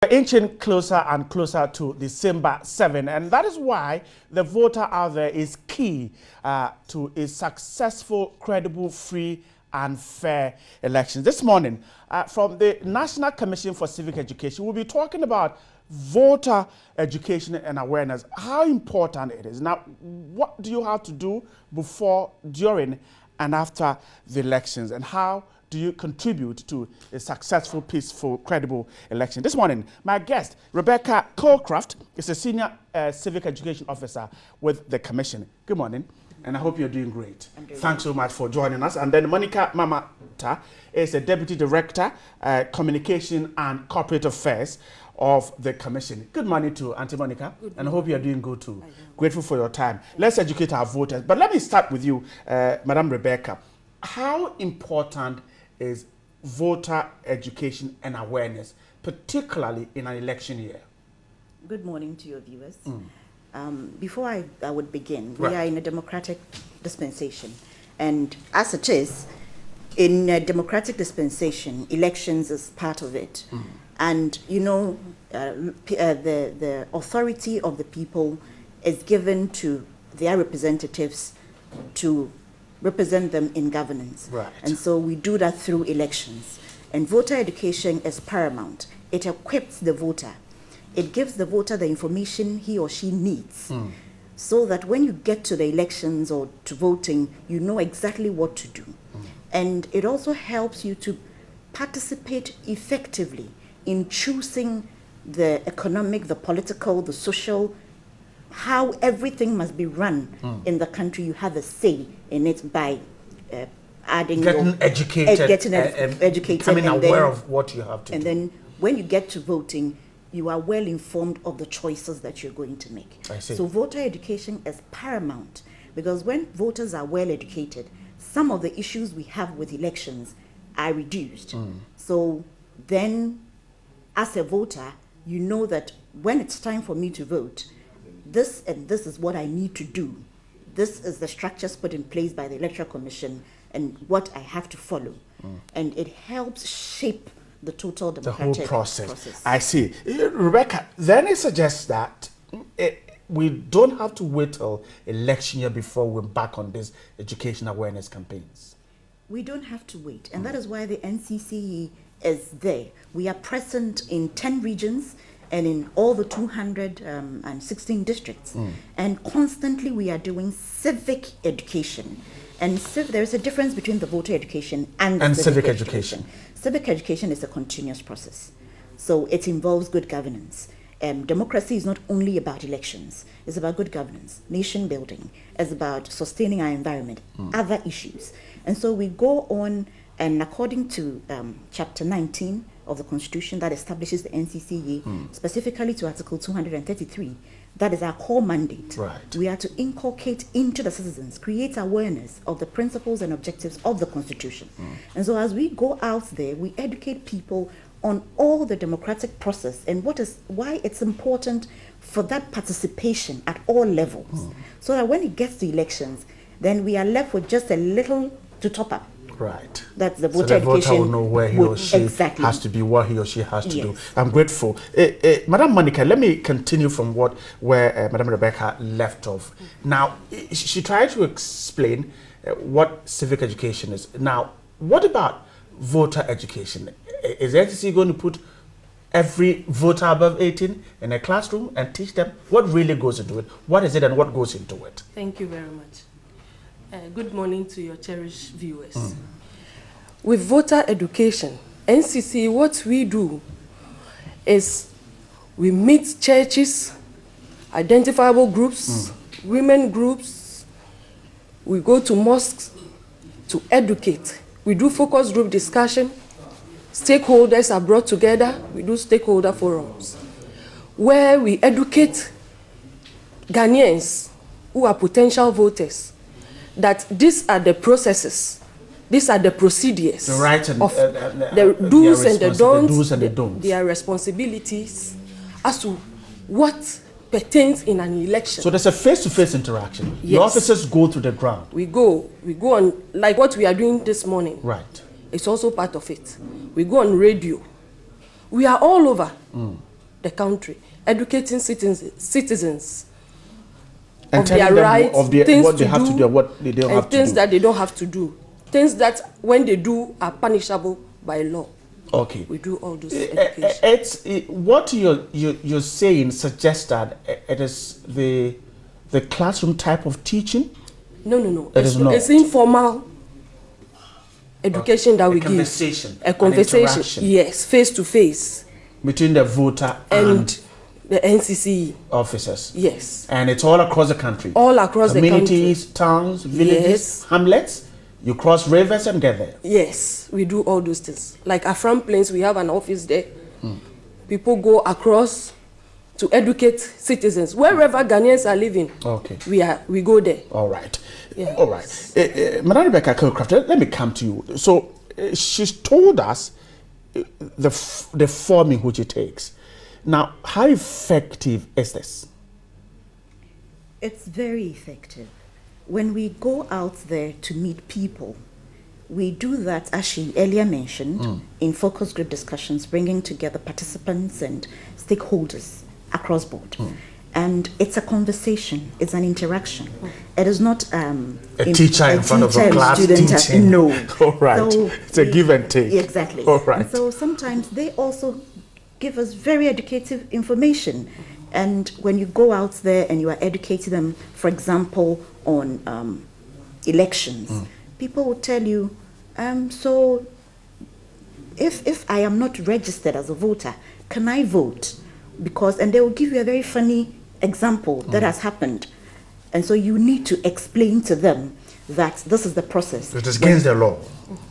inching closer and closer to December 7, and that is why the voter out there is key to a successful, credible, free and fair election. This morning, from the National Commission for Civic Education, we'll be talking about voter education and awareness, how important it is. Now, what do you have to do before, during, and after the elections, and how do you contribute to a successful, peaceful, credible election? This morning, my guest, Rebecca Colcraft, is a Senior Civic Education Officer with the Commission. Good morning, and I hope you're doing great. Thanks so much for joining us. And then Monica Mamata is a Deputy Director, Communication and Corporate Affairs of the Commission. Good morning to Auntie Monica, and I hope you're doing good too. Grateful for your time. Let's educate our voters. But let me start with you, Madam Rebecca. How important is voter education and awareness, particularly in an election year? Good morning to your viewers. Before I would begin, we are in a democratic dispensation. And as it is, in a democratic dispensation, elections is part of it. And, you know, the authority of the people is given to their representatives to represent them in governance. And so we do that through elections. And voter education is paramount. It equips the voter. It gives the voter the information he or she needs so that when you get to the elections or to voting, you know exactly what to do. And it also helps you to participate effectively in choosing the economic, the political, the social, how everything must be run in the country. You have a say in it by adding getting educated, becoming aware of what you have to do. And then when you get to voting, you are well informed of the choices that you're going to make. I see. So voter education is paramount, because when voters are well educated, some of the issues we have with elections are reduced. So then, as a voter, you know that when it's time for me to vote, this and this is what I need to do. This is the structures put in place by the Electoral Commission and what I have to follow. And it helps shape the total democratic the whole process. I see. Rebecca, then it suggests that we don't have to wait till election year before we're back on these education awareness campaigns. We don't have to wait. And that is why the NCCE is there. We are present in 10 regions and in all the 216 districts. And constantly we are doing civic education. And there's a difference between the voter education and civic education. Civic education is a continuous process. So it involves good governance. Democracy is not only about elections. It's about good governance, nation building. It's about sustaining our environment, other issues. And so we go on, and according to Chapter 19 of the Constitution that establishes the NCCE, specifically to Article 233, that is our core mandate. We are to inculcate into the citizens, create awareness of the principles and objectives of the Constitution. And so as we go out there, we educate people on all the democratic process and why it's important for that participation at all levels. So that when it gets to elections, then we are left with just a little to top up. That's the voter education. So the voter will know where he or she has to be, what he or she has to do. I'm grateful. Madam Monica, let me continue from where Madam Rebecca left off. Now, she tried to explain what civic education is. Now, what about voter education? Is the NCCE going to put every voter above 18 in a classroom and teach them what really goes into it? What is it and what goes into it? Thank you very much. Good morning to your cherished viewers. With voter education, NCCE, what we do is we meet churches, identifiable groups, women groups. We go to mosques to educate. We do focus group discussion. Stakeholders are brought together. We do stakeholder forums where we educate Ghanaians who are potential voters that these are the processes, these are the procedures, the rights and the do's and the don'ts, their responsibilities as to what pertains in an election. So there's a face-to-face interaction. Yes. The officers go to the ground. We go on, like what we are doing this morning. Right. It's also part of it. We go on radio. We are all over. the country, educating citizens and of their rights, what they have to do, what they don't have to do. Things that they don't have to do. Things that, when they do, are punishable by law. Okay. We do all those education. What you're saying suggests that it is the classroom type of teaching? No. It's informal education that we give. A conversation. Yes, face to face. Between the voter and the NCCE officers. Yes. And it's all across the country. All across the country. Communities, towns, villages, hamlets. You cross rivers and get there. Yes, we do all those things. Like Afram Plains, we have an office there. People go across to educate citizens wherever Ghanaians are living. Okay. We go there. All right. Yeah. All right. Madam Rebecca Kilcraft, let me come to you. So she's told us the form in which it takes. Now, how effective is this? It's very effective. When we go out there to meet people, we do that, as she earlier mentioned, in focus group discussions, bringing together participants and stakeholders across board. And it's a conversation, it's an interaction. It is not a teacher in front of a class teaching. No. All right. So it's a give and take. Exactly. All right. And so sometimes they also give us very educative information. And when you go out there and you are educating them, for example, on elections, people will tell you, so if I am not registered as a voter, can I vote? And they will give you a very funny example that has happened. And so you need to explain to them that this is the process. It is against the law.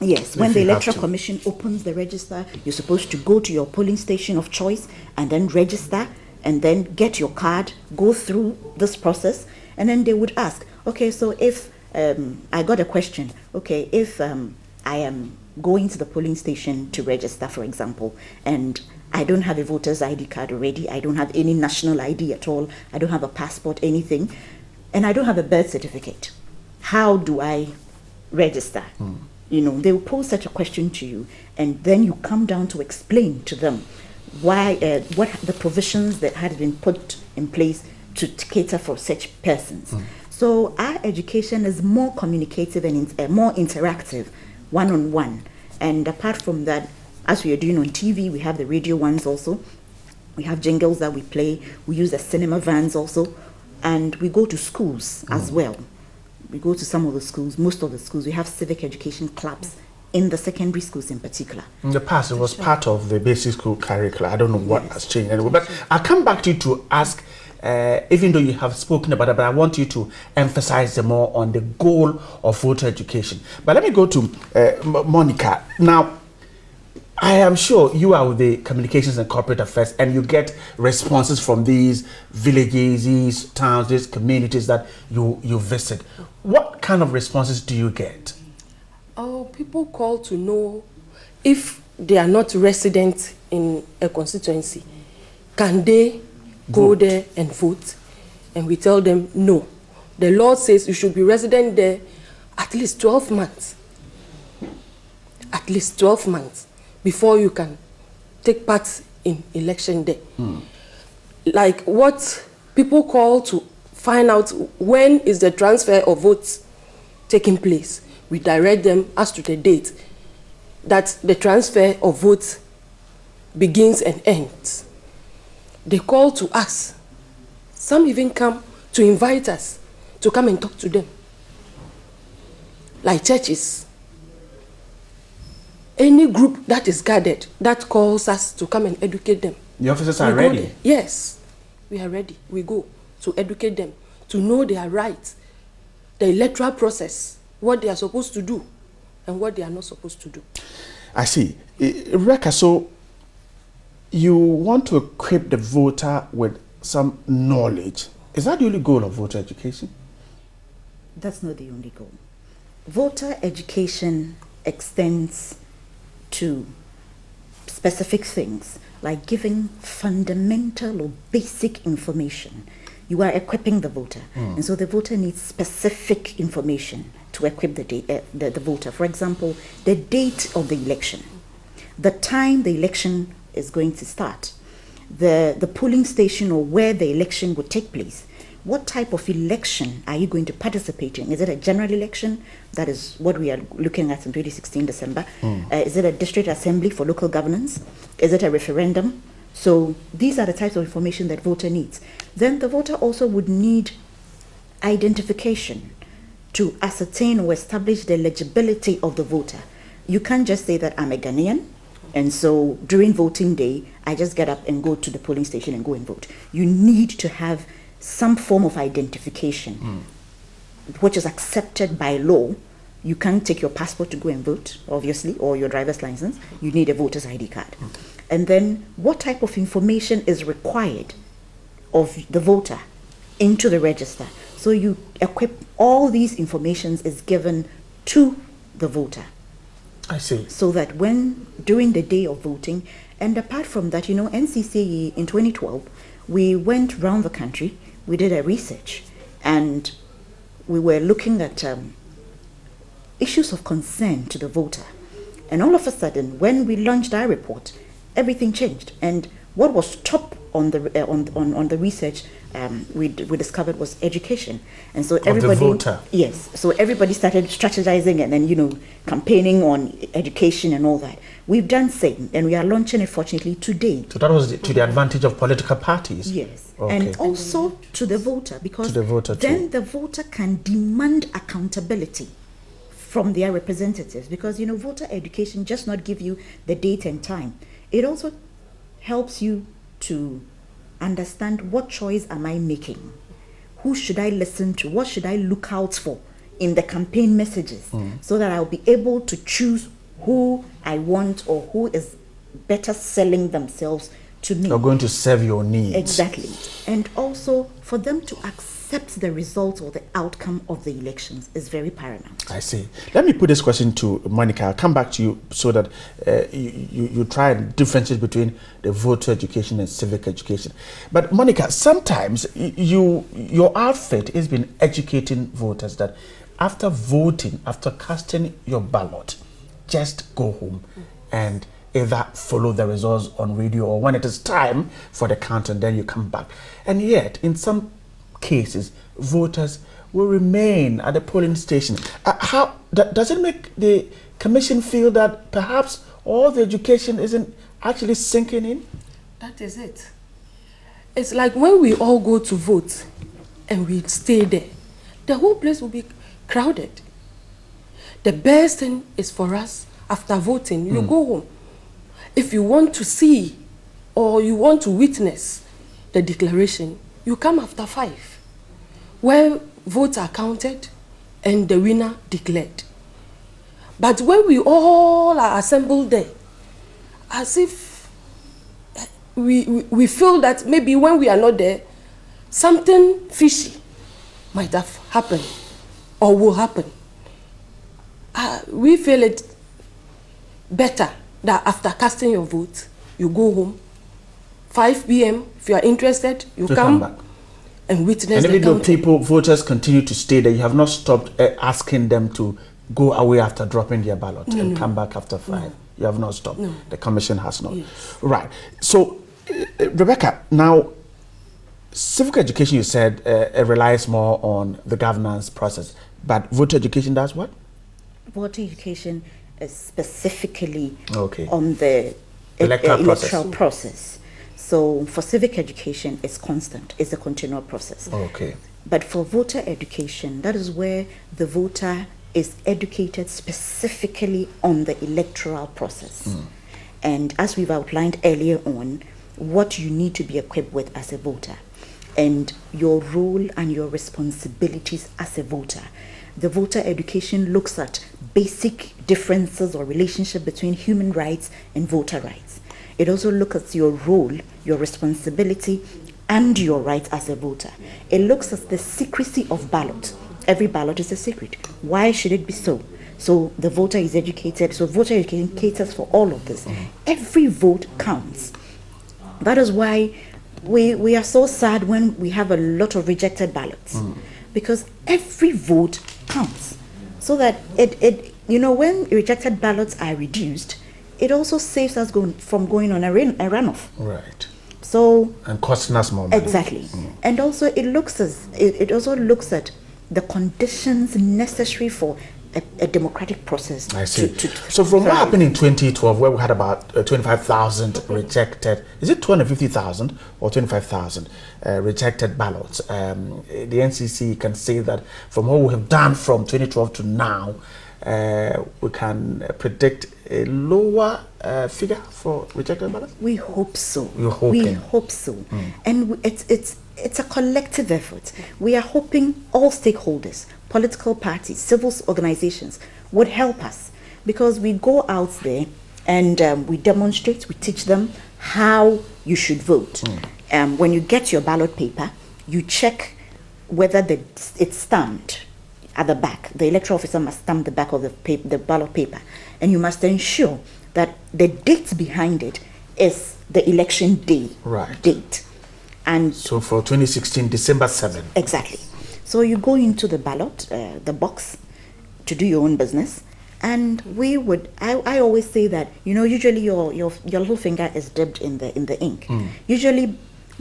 Yes, when the Electoral Commission opens the register, you're supposed to go to your polling station of choice and then register and then get your card, go through this process, and then they would ask, okay, so if I got a question, okay, if I am going to the polling station to register, for example, and I don't have a voter's ID card already, I don't have any national ID at all, I don't have a passport, anything, and I don't have a birth certificate, how do I register? You know, they will pose such a question to you, and then you come down to explain to them why, what the provisions that had been put in place to cater for such persons. So our education is more communicative and more interactive, one-on-one. And apart from that, as we are doing on TV, we have the radio ones also. We have jingles that we play. We use the cinema vans also. And we go to schools as well. We go to some of the schools, most of the schools. We have civic education clubs in the secondary schools in particular. In the past, it was part of the basic school curriculum. I don't know what has changed anyway. But I'll come back to you to ask, even though you have spoken about it, but I want you to emphasize more on the goal of voter education. But let me go to Monica. Now, I am sure you are with the Communications and Corporate Affairs and you get responses from these villages, these towns, these communities that you visit. What kind of responses do you get? Oh, people call to know if they are not resident in a constituency, can they go there and vote? And we tell them no. The law says you should be resident there at least 12 months. At least 12 months before you can take part in election day. Like what people call to find out when is the transfer of votes taking place. We direct them as to the date that the transfer of votes begins and ends. They call to us. Some even come to invite us to come and talk to them. Like churches. Any group that is gathered that calls us to come and educate them. The officers are ready? Yes, we are ready. We go to educate them, to know their rights, the electoral process, what they are supposed to do and what they are not supposed to do. I see. Rebecca, so you want to equip the voter with some knowledge. Is that the only goal of voter education? That's not the only goal. Voter education extends to specific things like giving fundamental or basic information. You are equipping the voter, and so the voter needs specific information to equip the voter. For example, the date of the election, the time the election is going to start, the polling station or where the election would take place. What type of election are you going to participate in? Is it a general election? That is what we are looking at in 2016 December. Is it a district assembly for local governance? Is it a referendum? So these are the types of information that voter needs. Then the voter also would need identification to ascertain or establish the legibility of the voter. You can't just say that I'm a Ghanaian, and so during voting day, I just get up and go to the polling station and go and vote. You need to have some form of identification, which is accepted by law. You can't take your passport to go and vote, obviously, or your driver's license. You need a voter's ID card. And then what type of information is required of the voter into the register? So you equip all these informations is given to the voter. I see. So that when, during the day of voting, and apart from that, NCCE in 2012, we went around the country, we did a research, and we were looking at issues of concern to the voter. And all of a sudden, when we launched our report, everything changed. And what was top on the on the research we discovered was education. And so everybody, of the voter. Yes, so everybody started strategizing and then campaigning on education and all that. We've done same, and we are launching it fortunately today. So that was to the advantage of political parties. Yes, okay. And also to the voter, because to the voter then too. the voter can demand accountability from their representatives, because voter education just not give you the date and time. It also helps you to understand what choice am I making, who should I listen to, what should I look out for in the campaign messages, so that I'll be able to choose who I want or who is better selling themselves to me. They're going to serve your needs. Exactly. And also for them to accept the result or the outcome of the elections is very paramount. I see. Let me put this question to Monica. I'll come back to you so that you try and differentiate between the voter education and civic education. But Monica, sometimes your outfit has been educating voters that after voting, after casting your ballot, just go home and either follow the results on radio, or when it is time for the count, and then you come back. And yet, in some cases, voters will remain at the polling station. How does it make the commission feel that perhaps all the education isn't actually sinking in? That is it. It's like when we all go to vote and we stay there, the whole place will be crowded. The best thing is for us, after voting, you go home. If you want to see or you want to witness the declaration, you come after 5, where votes are counted and the winner declared. But when we all are assembled there, as if we feel that maybe when we are not there, something fishy might have happened or will happen. We feel it better that after casting your vote, you go home. 5 p.m. if you are interested, you come back and witness. And even though voters continue to stay there, you have not stopped asking them to go away after dropping their ballot and come back after 5. No. You have not stopped. No. The commission has not. Yes. Right. So, Rebecca, now, civic education, you said, it relies more on the governance process, but voter education does what? Voter education is specifically okay. on the electoral process. So for civic education, it's constant. It's a continual process. Okay. But for voter education, that is where the voter is educated specifically on the electoral process. And as we've outlined earlier on, what you need to be equipped with as a voter, and your role and your responsibilities as a voter. The voter education looks at basic differences or relationship between human rights and voter rights. It also looks at your role, your responsibility, and your rights as a voter. It looks at the secrecy of ballot. Every ballot is a secret. Why should it be so? So the voter is educated. So voter education caters for all of this. Every vote counts. That is why we are so sad when we have a lot of rejected ballots, because every vote counts. So that when rejected ballots are reduced, it also saves us from going on a runoff. Right. So and costing us more money. Exactly. And also it also looks at the conditions necessary for a democratic process. I see. So from what happened in 2012, where we had about 25,000 rejected, is it 250,000 or 25,000 rejected ballots? The NCCE can say that from what we have done from 2012 to now, we can predict a lower figure for rejected ballots? We hope so. You're hoping? We hope so. And it's a collective effort. We are hoping all stakeholders, political parties, civil organizations would help us, because we go out there and we demonstrate, we teach them how you should vote. When you get your ballot paper, you check whether it's stamped at the back. The electoral officer must stamp the back of the ballot paper, and you must ensure that the date behind it is the election day date. And so for 2016, December 7. Exactly. So you go into the ballot, the box, to do your own business, and I always say that, usually your little finger is dipped in the ink. Usually,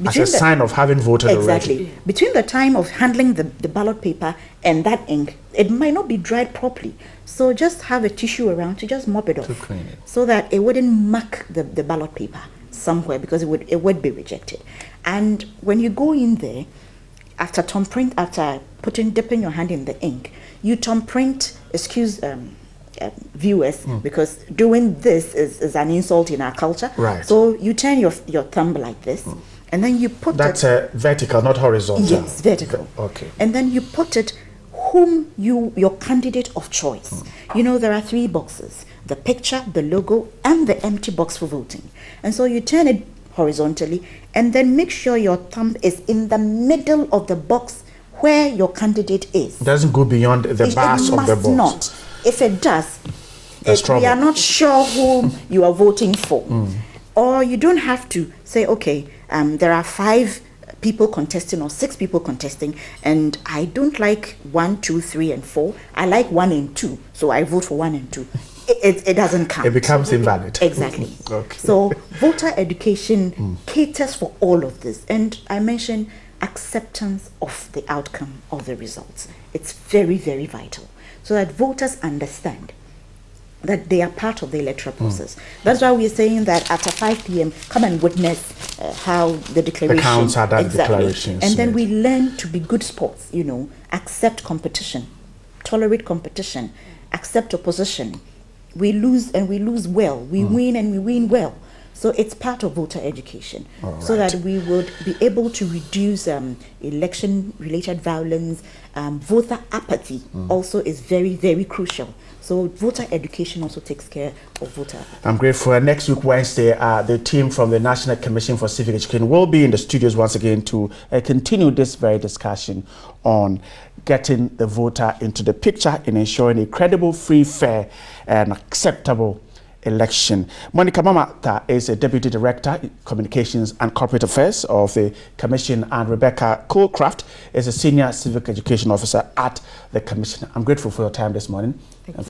as a sign of having voted exactly. already. Between the time of handling the ballot paper and that ink, it might not be dried properly. So just have a tissue around to just mop it off, to clean it, so that it wouldn't mark the ballot paper somewhere, because it would be rejected. And when you go in there, after dipping your hand in the ink, you thumbprint, excuse viewers, because doing this is an insult in our culture. Right. So you turn your thumb like this, and then you put that's vertical, not horizontal. Yes, vertical. Okay. And then you put it whom your candidate of choice. There are 3 boxes: the picture, the logo, and the empty box for voting. And so you turn it horizontally, and then make sure your thumb is in the middle of the box where your candidate is. It doesn't go beyond the bars of the box. It must not. If it does, we are not sure whom you are voting for. Or you don't have to say, okay, there are 5 people contesting or 6 people contesting, and I don't like 1, 2, 3, and 4. I like 1 and 2, so I vote for 1 and 2. It doesn't count. It becomes invalid. Exactly. Okay. So voter education caters for all of this. And I mentioned acceptance of the outcome of the results. It's very, very vital, so that voters understand that they are part of the electoral process. That's why we're saying that after 5 p.m., come and witness how the declaration... The counts are done, declarations. And then we learn to be good sports, accept competition, tolerate competition, accept opposition. We lose and we lose well. We win and we win well. So it's part of voter education, so that we would be able to reduce election-related violence. Voter apathy also is very, very crucial. So voter education also takes care of voter apathy. I'm grateful. Next week, Wednesday, the team from the National Commission for Civic Education will be in the studios once again to continue this very discussion on getting the voter into the picture and ensuring a credible, free, fair, and acceptable election. Monica Mamata is a Deputy Director, Communications and Corporate Affairs of the Commission, and Rebecca Colecraft is a Senior Civic Education Officer at the Commission. I'm grateful for your time this morning. Thank you.